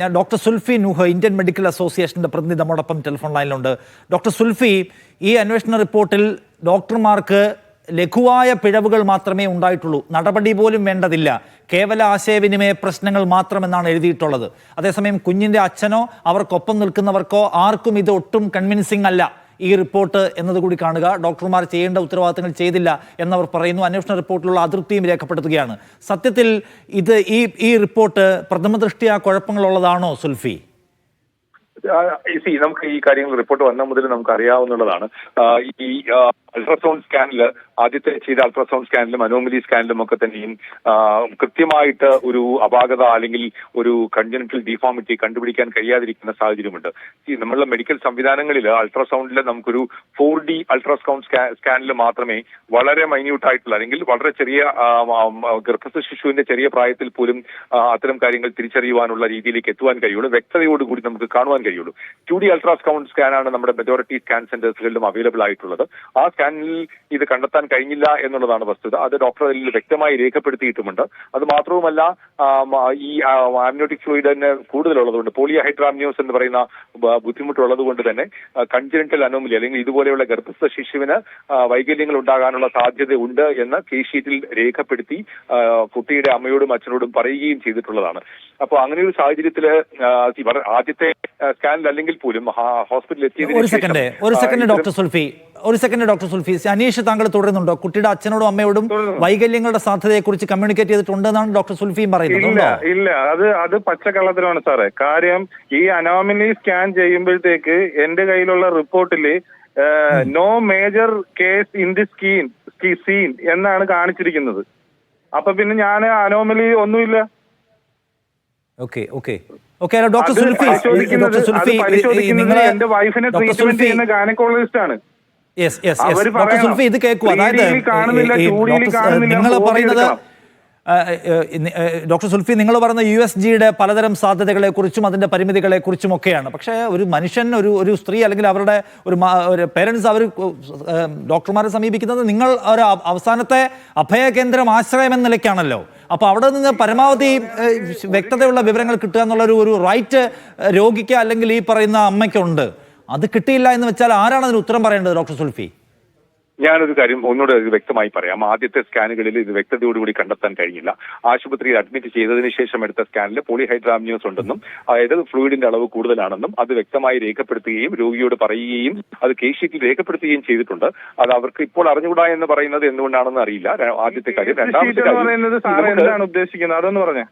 ഞാൻ doctor Sulfi Nooh, Indian medical അസോസിയേഷൻ്റെ പ്രതിനിധി നമ്മോടൊപ്പം ടെലിഫോൺ ലൈനിലുണ്ട്. ഡോക്ടർ സുൽഫി, ഈ അന്വേഷണ റിപ്പോർട്ടിൽ ഡോക്ടർമാർക്ക് ലഘുവായ പിഴവുകൾ മാത്രമേ ഉണ്ടായിട്ടുള്ളൂ, നടപടി പോലും വേണ്ടതില്ല, കേവല ആശയവിനിമയ പ്രശ്നങ്ങൾ മാത്രമെന്നാണ് എഴുതിയിട്ടുള്ളത്. അതേസമയം കുഞ്ഞിൻ്റെ അച്ഛനോ അവർക്കൊപ്പം നിൽക്കുന്നവർക്കോ ആർക്കും ഇത് ഒട്ടും കൺവിൻസിംഗ് അല്ല ഈ റിപ്പോർട്ട് എന്നതുകൂടി കാണുക. ഡോക്ടർമാർ ചെയ്യേണ്ട ഉത്തരവാദിത്തങ്ങൾ ചെയ്തില്ല എന്നവർ പറയുന്നു. അന്വേഷണ റിപ്പോർട്ടിലുള്ള അതൃപ്തിയും രേഖപ്പെടുത്തുകയാണ്. സത്യത്തിൽ ഇത് ഈ റിപ്പോർട്ട് പ്രഥമദൃഷ്ട്യാ കുഴപ്പങ്ങളുള്ളതാണോ സുൽഫി? നമുക്ക് ഈ കാര്യങ്ങൾ റിപ്പോർട്ട് വന്ന മുതൽ നമുക്ക് അറിയാവുന്നതാണ്. ഈ അൾട്രാസൗണ്ട് സ്കാനിൽ ആദ്യത്തെ ചെയ്ത അൾട്രാസൗണ്ട് സ്കാനിലും അനോമലി സ്കാനിലും ഒക്കെ തന്നെയും കൃത്യമായിട്ട് ഒരു അപാകത അല്ലെങ്കിൽ ഒരു കൺജനിറ്റൽ ഡിഫോമിറ്റി കണ്ടുപിടിക്കാൻ കഴിയാതിരിക്കുന്ന സാഹചര്യമുണ്ട്. ഈ നമ്മളുടെ മെഡിക്കൽ സംവിധാനങ്ങളിൽ അൾട്രാസൗണ്ടിൽ നമുക്കൊരു 4D അൾട്രാസൗണ്ട് സ്കാനിൽ മാത്രമേ വളരെ മൈന്യൂട്ട് ആയിട്ടുള്ള അല്ലെങ്കിൽ വളരെ ചെറിയ ഗർഭസ്ഥ ശിശുവിന്റെ ചെറിയ പ്രായത്തിൽ പോലും അത്തരം കാര്യങ്ങൾ തിരിച്ചറിയുവാനുള്ള രീതിയിലേക്ക് എത്തുവാൻ കഴിയുള്ളൂ, വ്യക്തതയോടുകൂടി നമുക്ക് കാണുവാൻ കഴിയുള്ളൂ. 2D അൾട്രാസൗണ്ട് സ്കാനാണ് നമ്മുടെ മെജോറിറ്റി സ്കാൻ സെന്റേഴ്സുകളിലും അവൈലബിൾ ആയിട്ടുള്ളത്. ആ സ്കാനിൽ ഇത് കണ്ടെത്താൻ കഴിഞ്ഞില്ല എന്നുള്ളതാണ് വസ്തുത. അത് ഡോക്ടർ അതിൽ വ്യക്തമായി രേഖപ്പെടുത്തിയിട്ടുമുണ്ട്. അത് മാത്രവുമല്ല, ഈ ആംനിയോട്ടിക് ഫ്ലൂയിഡിന് കൂടുതലുള്ളതുകൊണ്ട്, പോളിഹൈഡ്രാംനിയോസ് എന്ന് പറയുന്ന ബുദ്ധിമുട്ടുള്ളത് കൊണ്ട് തന്നെ കൺജനിറ്റൽ അനോമലി അല്ലെങ്കിൽ ഇതുപോലെയുള്ള ഗർഭസ്ഥ ശിശുവിന് വൈകല്യങ്ങൾ ഉണ്ടാകാനുള്ള സാധ്യത ഉണ്ട് എന്ന് കേസ് ഷീറ്റിൽ രേഖപ്പെടുത്തി കുട്ടിയുടെ അമ്മയോടും അച്ഛനോടും പറയുകയും ചെയ്തിട്ടുള്ളതാണ്. അപ്പോൾ അങ്ങനെ ഒരു സാഹചര്യത്തില് ആദ്യത്തെ സ്കാനിൽ അല്ലെങ്കിൽ പോലും ഹോസ്പിറ്റലിൽ എത്തിയതിനു ഒരു സെക്കൻഡ് ഡോക്ടർ സുൽഫി, അനീഷ് താങ്കൾ തുടരുന്നുണ്ടോ? കുട്ടിയുടെ അച്ഛനോടും അമ്മയോടും വൈകല്യങ്ങളുടെ സാധ്യതയെക്കുറിച്ച് കമ്മ്യൂണിക്കേറ്റ് ചെയ്തിട്ടുണ്ടെന്നാണ് ഡോക്ടർ സുൽഫിയും പറയുന്നത്. ഇല്ല, അത് പച്ചക്കള്ളത്തിലാണ് സാറേ. കാര്യം ഈ അനോമലി സ്കാൻ ചെയ്യുമ്പോഴത്തേക്ക് എന്റെ കയ്യിലുള്ള റിപ്പോർട്ടില് no major case in the scene എന്നാണ് കാണിച്ചിരിക്കുന്നത്. അപ്പൊ പിന്നെ ഞാൻ അനോമലി ഒന്നുമില്ല. ഡോക്ടർ സുൽഫി, എന്റെ വൈഫിനെ ട്രീറ്റ്മെന്റ് ചെയ്യുന്ന ഗൈനക്കോളജിസ്റ്റ് ആണ്. ഡോക്ടർ സുൽഫി, ഇത് കേൾക്കുക. അതായത് നിങ്ങൾ പറയുന്നത്, ഡോക്ടർ സുൽഫി, നിങ്ങൾ പറയുന്ന USGയുടെ പലതരം സാധ്യതകളെക്കുറിച്ചും അതിൻ്റെ പരിമിതികളെക്കുറിച്ചും ഒക്കെയാണ്. പക്ഷേ ഒരു മനുഷ്യൻ, ഒരു സ്ത്രീ അല്ലെങ്കിൽ അവരുടെ ഒരു പേരൻസ് അവർ ഡോക്ടർമാരെ സമീപിക്കുന്നത് നിങ്ങൾ ഒരു അവസാനത്തെ അഭയകേന്ദ്രം, ആശ്രയം എന്ന നിലയ്ക്കാണല്ലോ. അപ്പോൾ അവിടെ നിന്ന് പരമാവധി വ്യക്തതയുള്ള വിവരങ്ങൾ കിട്ടുക എന്നുള്ളൊരു റൈറ്റ് രോഗിക്ക് അല്ലെങ്കിൽ ഈ പറയുന്ന അമ്മയ്ക്കുണ്ട്. അത് കിട്ടിയില്ല എന്ന് വെച്ചാൽ ആരാണ് അതിന് ഉത്തരം പറയേണ്ടത് ഡോക്ടർ സുൽഫി? ഞാനൊരു കാര്യം ഒന്നുകൂടെ വ്യക്തമായി പറയാം. ആദ്യത്തെ സ്കാനുകളിൽ ഇത് വ്യക്തതയോടുകൂടി കണ്ടെത്താൻ കഴിഞ്ഞില്ല. ആശുപത്രിയിൽ അഡ്മിറ്റ് ചെയ്തതിനു ശേഷം എടുത്ത സ്കാനിൽ പോളിഹൈഡ്രാംനിയോസ് ഉണ്ടെന്നും അതായത് ഫ്ലൂയിഡിന്റെ അളവ് കൂടുതലാണെന്നും അത് വ്യക്തമായി രേഖപ്പെടുത്തുകയും രോഗിയോട് പറയുകയും അത് കേസ് ഷീറ്റിൽ രേഖപ്പെടുത്തുകയും ചെയ്തിട്ടുണ്ട്. അത് അവർക്ക് ഇപ്പോൾ അറിഞ്ഞുകൂടാ എന്ന് പറയുന്നത് എന്തുകൊണ്ടാണെന്ന് അറിയില്ല. ആദ്യത്തെ കാര്യം. രണ്ടാമത്തെ കാര്യം ഉദ്ദേശിക്കുന്നത് അതൊന്ന് പറഞ്ഞേ.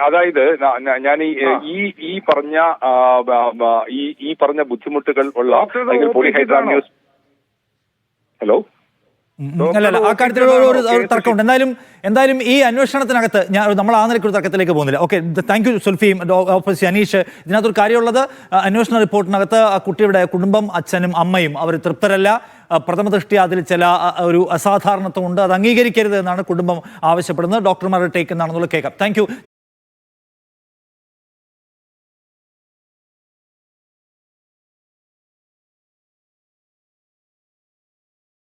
അതായത് ഞാൻ ഈ പറഞ്ഞ ബുദ്ധിമുട്ടുകൾ ഉള്ള അല്ലെങ്കിൽ പോളിഹൈഡ്രാംനിയോസ് ഹലോ അല്ലല്ല, ആ കാര്യത്തിൽ ഒരു തർക്കമുണ്ട്. എന്തായാലും ഈ അന്വേഷണത്തിനകത്ത് നമ്മൾ ആ നിലയ്ക്ക് ഒരു തർക്കത്തിലേക്ക് പോകുന്നില്ല. ഓക്കെ, താങ്ക് യു സുൽഫിയും അനീഷ്. ഇതിനകത്തൊരു കാര്യമുള്ളത്, അന്വേഷണ റിപ്പോർട്ടിനകത്ത് ആ കുട്ടിയുടെ കുടുംബം, അച്ഛനും അമ്മയും അവർ തൃപ്തരല്ല. പ്രഥമ ദൃഷ്ടി അതിൽ ചില ഒരു അസാധാരണത്വമുണ്ട്, അത് അംഗീകരിക്കരുത് എന്നാണ് കുടുംബം ആവശ്യപ്പെടുന്നത്. ഡോക്ടർമാരുടെ ടേക്ക് എന്നാണെന്നുള്ള കേൾക്കാം. Thank you.